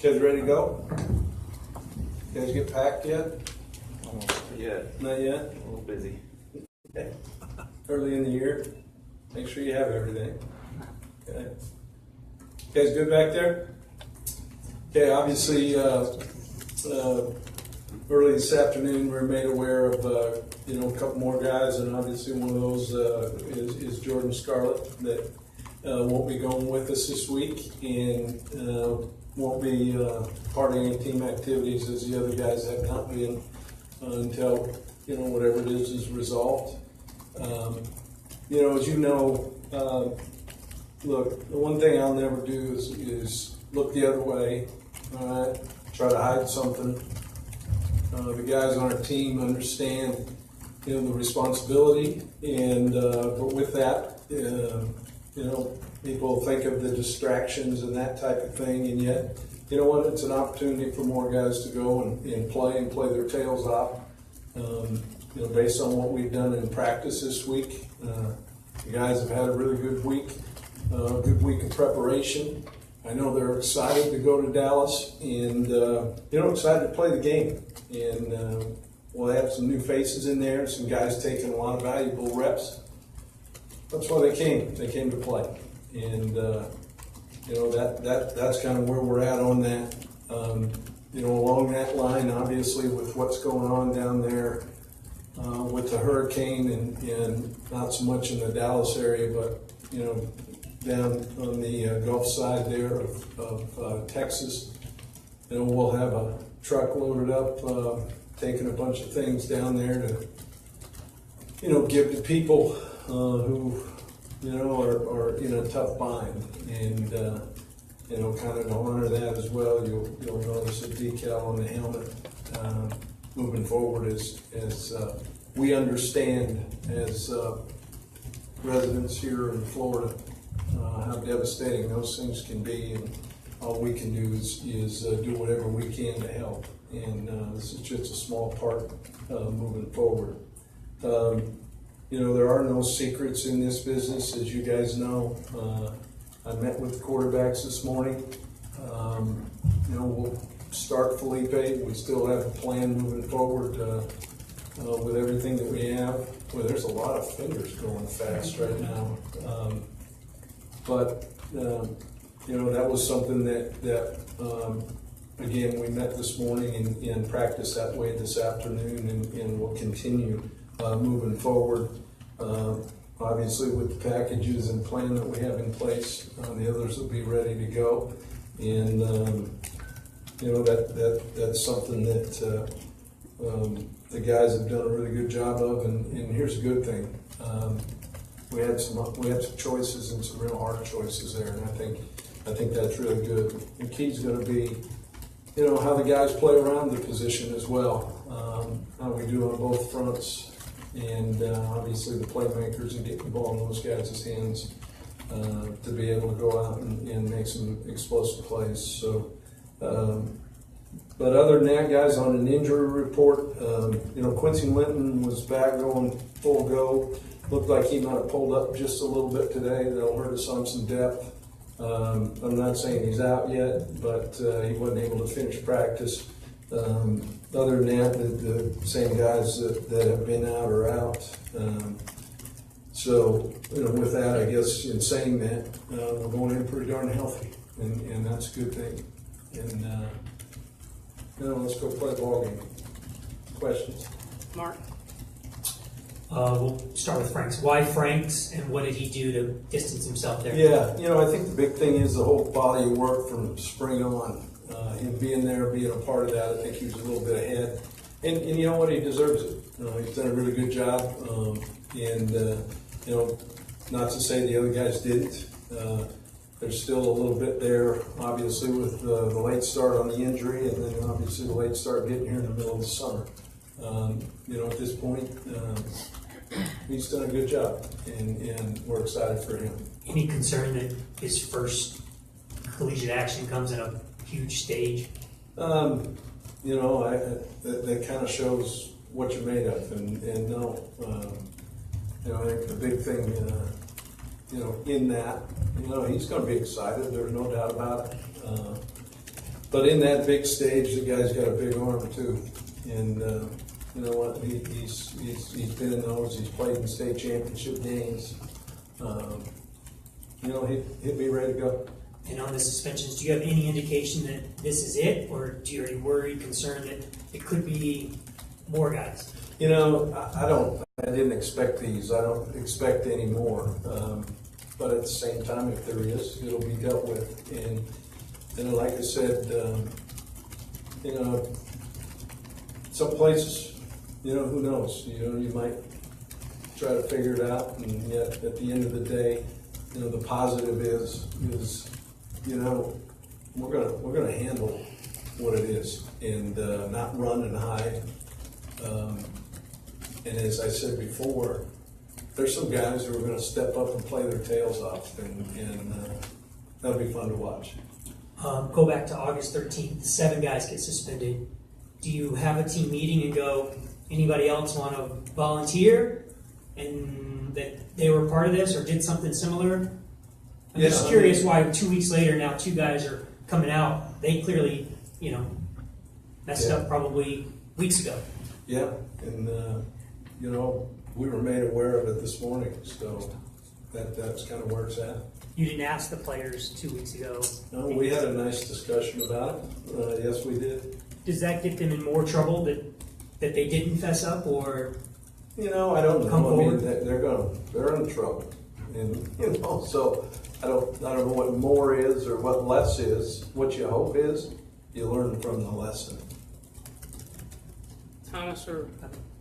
Guys ready to go? You guys get packed yet? Almost yet. Not yet? A little busy. Okay. Early in the year. Make sure you have everything. Okay. You guys good back there? Okay, obviously, early this afternoon we were made aware of a couple more guys, and obviously one of those is Jordan Scarlett that won't be going with us this week and won't be part of any team activities as the other guys have not been until whatever it is resolved. As you know, look, the one thing I'll never do is look the other way. All right, try to hide something. The guys on our team understand, the responsibility, and but with that, people think of the distractions and that type of thing, and yet, you know what? It's an opportunity for more guys to go and play their tails off. Based on what we've done in practice this week, the guys have had a really good week of preparation. I know they're excited to go to Dallas and, excited to play the game. And we'll have some new faces in there, some guys taking a lot of valuable reps. That's why they came. They came to play. And, that's kind of where we're at on that. Along that line, obviously, with what's going on down there with the hurricane and not so much in the Dallas area, but, down on the Gulf side there of Texas. We'll have a truck loaded up, taking a bunch of things down there to, give to people who, are in a tough bind. And, kind of to honor that as well, you'll notice a decal on the helmet moving forward as we understand as residents here in Florida how devastating those things can be, and all we can do is do whatever we can to help. And this is just a small part moving forward. There are no secrets in this business, as you guys know. I met with the quarterbacks this morning. We'll start Feleipe. We still have a plan moving forward with everything that we have. Well, there's a lot of fingers going fast right now. But that was something that again, we met this morning and practiced that way this afternoon, and we'll continue moving forward. Obviously, with the packages and plan that we have in place, the others will be ready to go. And that's something that the guys have done a really good job of. And here's a good thing: we had some choices and some real hard choices there, and I think that's really good. The key's going to be, how the guys play around the position as well, how we do on both fronts. And obviously the playmakers and getting the ball in those guys' hands to be able to go out and make some explosive plays. So, but other than that, guys, on an injury report, Quincy Linton was back going full go. Looked like he might have pulled up just a little bit today. That'll hurt us on some depth. I'm not saying he's out yet, but he wasn't able to finish practice. Other than that, the same guys that have been out are out. So, with that, I guess in saying that, we're going in pretty darn healthy, and that's a good thing. And, let's go play the ball game. Questions? Mark? We'll start with Franks. Why Franks, and what did he do to distance himself there? Yeah, I think the big thing is the whole body of work from spring on. Him being there, being a part of that, I think he was a little bit ahead. And you know what? He deserves it. He's done a really good job. Not to say the other guys didn't. There's still a little bit there, obviously, with the late start on the injury, and then obviously the late start getting here in the middle of the summer. At this point, he's done a good job, and we're excited for him. Any concern that his first collegiate action comes in a huge stage? That kind of shows what you're made of, and no, I think the big thing, in that, he's going to be excited. There's no doubt about it. But in that big stage, the guy's got a big arm too, and you know what? He's been in those. He's played in state championship games. You know, he'll be ready to go. And on the suspensions, do you have any indication that this is it, or are you worried, concerned that it could be more guys? You know, I didn't expect these. I don't expect any more. But at the same time, if there is, it'll be dealt with. And like I said, you know, some places, you know, who knows? You know, you might try to figure it out, and yet at the end of the day, you know, the positive is you know, we're gonna handle what it is and not run and hide. And as I said before, there's some guys who are going to step up and play their tails off, and that'll be fun to watch. Go back to August 13th. 7 guys get suspended. Do you have a team meeting and go, anybody else want to volunteer and that they were part of this or did something similar? I'm just curious why 2 weeks later now 2 guys are coming out. They clearly, you know, messed up probably weeks ago. Yeah, and you know, we were made aware of it this morning, so that's kind of where it's at. You didn't ask the players 2 weeks ago. No, we had a nice discussion about it. Yes, we did. Does that get them in more trouble that they didn't fess up, or? You know, I don't know. Come I mean, forward. they're in trouble, and you know, so I don't know what more is or what less is. What you hope is you learn from the lesson. Thomas or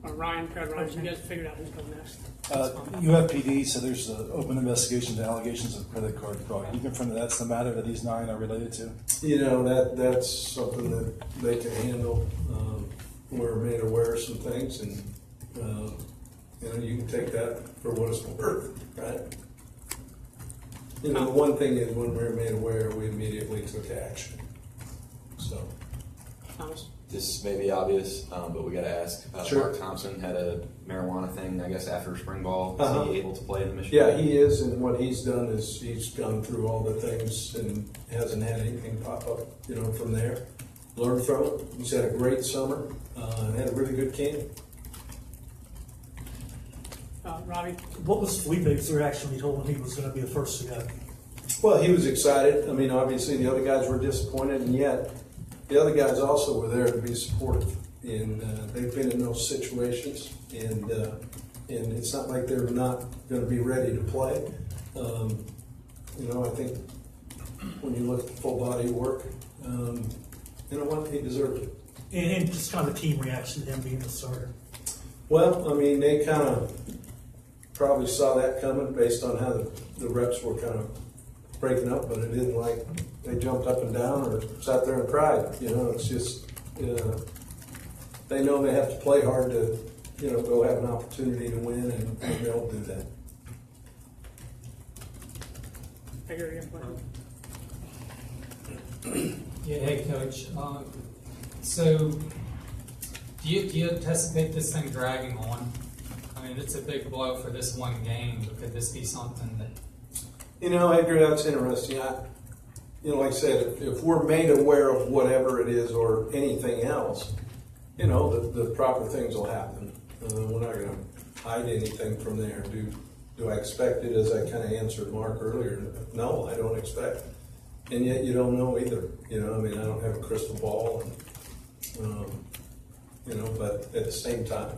Ryan, you guys figured out who's going next. UFPD, so there's an open investigation to allegations of credit card fraud. You confirm that that's the matter that these 9 are related to? You know, that's something that they can handle. We're made aware of some things, and you know, you can take that for what it's worth, right? You know, the one thing is when we were made aware, we immediately took action. So, Thomas? This may be obvious, but we got to ask. Sure. Mark Thompson had a marijuana thing, I guess, after spring ball. Uh-huh. Is he able to play in the Michigan? yeah, he is, and what he's done is he's gone through all the things and hasn't had anything pop up, you know, from there. Learned from it. He's had a great summer, had a really good camp. Robbie? What was Feleipe's reaction when he told him he was going to be the first to go? Well, he was excited. I mean, obviously the other guys were disappointed, and yet the other guys also were there to be supportive. And they've been in those situations, and it's not like they're not going to be ready to play. You know, I think when you look at full body work, you know what, he deserved it. And just kind of the team reaction to him being the starter. Well, I mean, they kind of probably saw that coming based on how the reps were kind of breaking up, but it isn't like they jumped up and down or sat there and cried. You know, it's just they know they have to play hard to, you know, go have an opportunity to win, and they'll do that. Figure it out. Yeah, hey, Coach. So, do you anticipate this thing dragging on? I mean, it's a big blow for this one game, but could this be something that... You know, Edgar, that's interesting. You know, like I said, if we're made aware of whatever it is or anything else, you know, the proper things will happen. We're not going to hide anything from there. Do I expect it, as I kind of answered Mark earlier? No, I don't expect. And yet you don't know either. You know, I mean, I don't have a crystal ball. And, you know, but at the same time,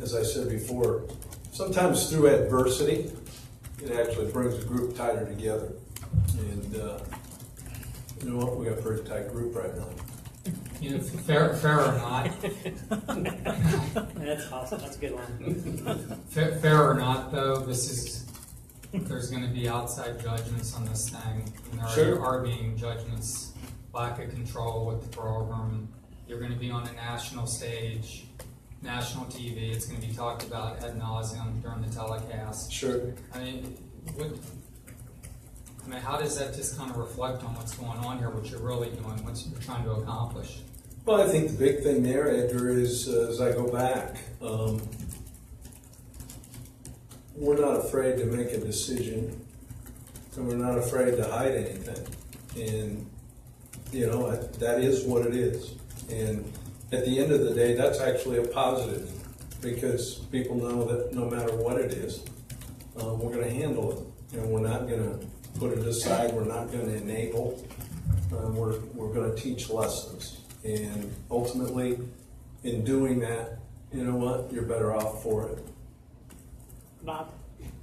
as I said before, sometimes through adversity, it actually brings a group tighter together. And you know what? We got a pretty tight group right now. You know, fair or not, That's awesome. That's a good one. fair or not, though, there's going to be outside judgments on this thing. And there Sure. are being judgments, lack of control with the program. You're going to be on a national stage, national TV. It's going to be talked about ad nauseum during the telecast. Sure. I mean, how does that just kind of reflect on what's going on here, what you're really doing, what you're trying to accomplish? Well, I think the big thing there, Edgar, is as I go back, we're not afraid to make a decision, and we're not afraid to hide anything. And you know, that is what it is. And at the end of the day, that's actually a positive, because people know that no matter what it is, we're gonna handle it. And we're not gonna put it aside, we're not gonna enable, we're gonna teach lessons. And ultimately, in doing that, you know what, you're better off for it. Bob?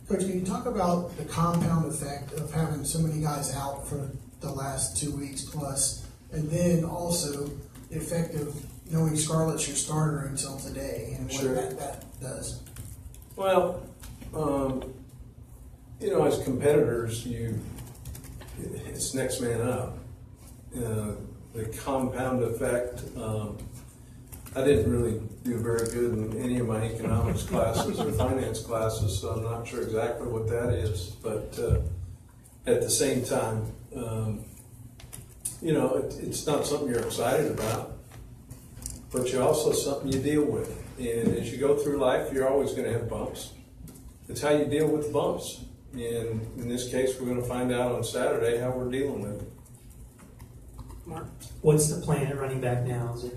Coach, can you talk about the compound effect of having so many guys out for the last 2 weeks plus, and then also the effect of knowing Scarlett's your starter until today, and what Sure. that does? Well, you know, as competitors, it's next man up. The compound effect, I didn't really do very good in any of my economics classes or finance classes, so I'm not sure exactly what that is. But at the same time, you know, it's not something you're excited about, but you're also something you deal with. And as you go through life, you're always going to have bumps. It's how you deal with bumps. And in this case, we're going to find out on Saturday how we're dealing with it. Mark? What's the plan at running back now? Is it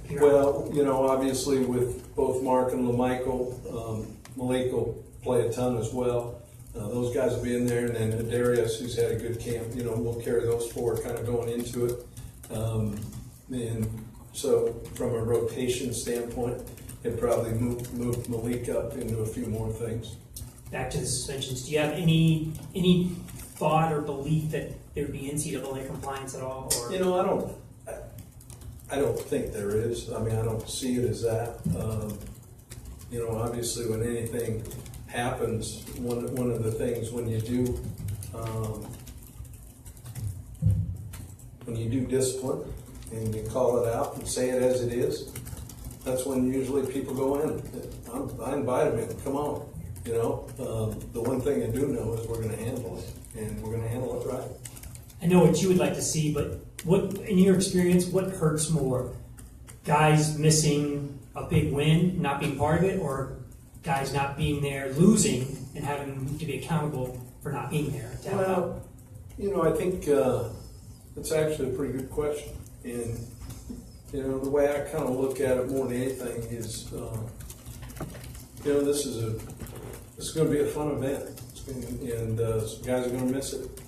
here? Well, you know, obviously with both Mark and LaMichael, Malik will play a ton as well. Those guys will be in there, and then Darius, who's had a good camp, you know, we'll carry those four kind of going into it. And so from a rotation standpoint, it probably move Malik up into a few more things. Back to the suspensions. Do you have any thought or belief that there would be NCAA compliance at all? Or? You know, I don't think there is. I mean, I don't see it as that. You know, obviously, when anything happens, one of the things when you do discipline and you call it out and say it as it is, that's when usually people go in. I invite them in. Come on. You know, the one thing I do know is we're going to handle it, and we're going to handle it right. I know what you would like to see, but what, in your experience, what hurts more? Guys missing a big win, not being part of it, or guys not being there, losing, and having to be accountable for not being there? To help out? Well, you know, I think it's actually a pretty good question. And, you know, the way I kind of look at it more than anything is, you know, this is going to be a fun event, and some guys are going to miss it.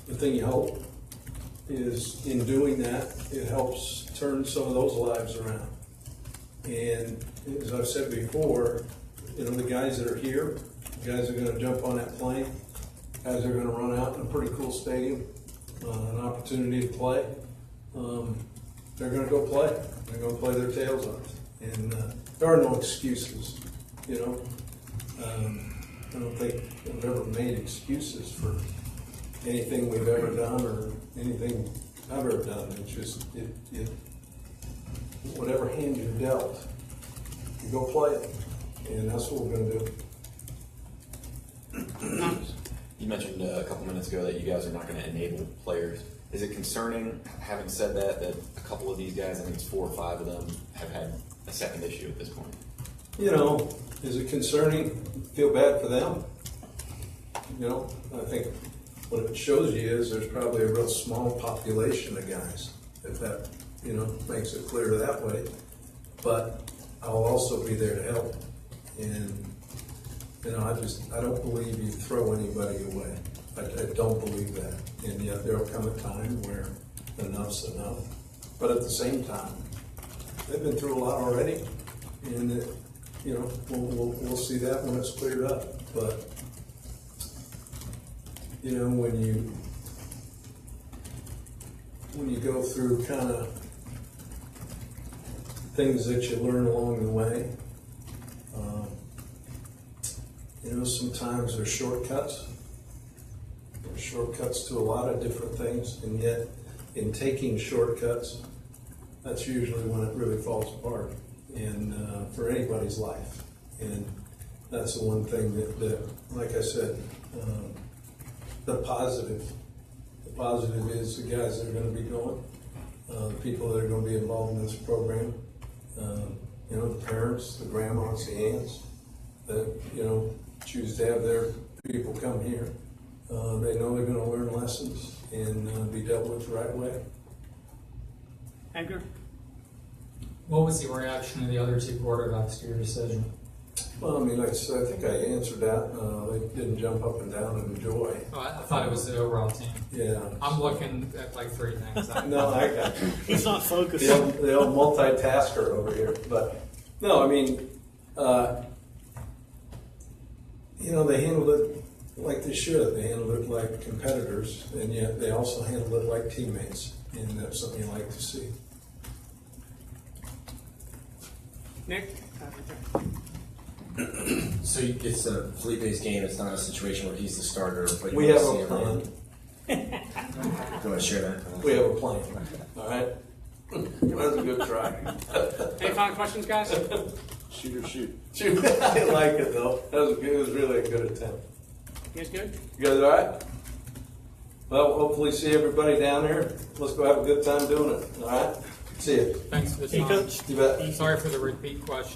The thing you hope is in doing that, it helps turn some of those lives around. And as I've said before, you know, the guys that are here, the guys that are going to jump on that plane, guys that are going to run out in a pretty cool stadium, an opportunity to play, they're going to go play. They're going to play their tails off. And there are no excuses, you know. I don't think I've ever made excuses for anything we've ever done or anything I've ever done. It's just, whatever hand you're dealt, you go play it. And that's what we're going to do. You mentioned a couple minutes ago that you guys are not going to enable players. Is it concerning, having said that a couple of these guys, I think it's 4 or 5 of them, have had a second issue at this point? You know, is it concerning? Feel bad for them. You know, I think what it shows you is there's probably a real small population of guys, if that, you know, makes it clear that way. But I'll also be there to help. And, you know, I don't believe you throw anybody away. I don't believe that. And yet there'll come a time where enough's enough. But at the same time, they've been through a lot already. And, you know, we'll see that when it's cleared up. But, you know, when you go through kind of things that you learn along the way, you know, sometimes there's shortcuts. There's shortcuts to a lot of different things, and yet in taking shortcuts, that's usually when it really falls apart, and for anybody's life. And that's the one thing that like I said, the positive is the guys that are going to be going, the people that are going to be involved in this program, you know, the parents, the grandmas, the aunts that, you know, choose to have their people come here. They know they're going to learn lessons and be dealt with the right way. Edgar? What was the reaction of the other two quarterbacks to your decision? Well, I mean, like I said, I think I answered that. They didn't jump up and down in joy. Oh, I thought it was the overall team. Yeah. I'm looking at like three things. No, I got you. He's not focused. The old multitasker over here. But no, I mean, they handled it like they should. They handled it like competitors, and yet they also handled it like teammates, and that's something you like to see. Nick? So it's Feleipe's game. It's not a situation where he's the starter, but you We want have to see a everyone. plan. You want to share that? We have a plan. All right? That was a good try. Any final questions, guys? Shoot or shoot. I like it, though. It was really a good attempt. You guys good? You guys all right? Well, hopefully see everybody down there. Let's go have a good time doing it. All right? See you. Thanks for the Hey, time. Coach. You bet. Sorry for the repeat question.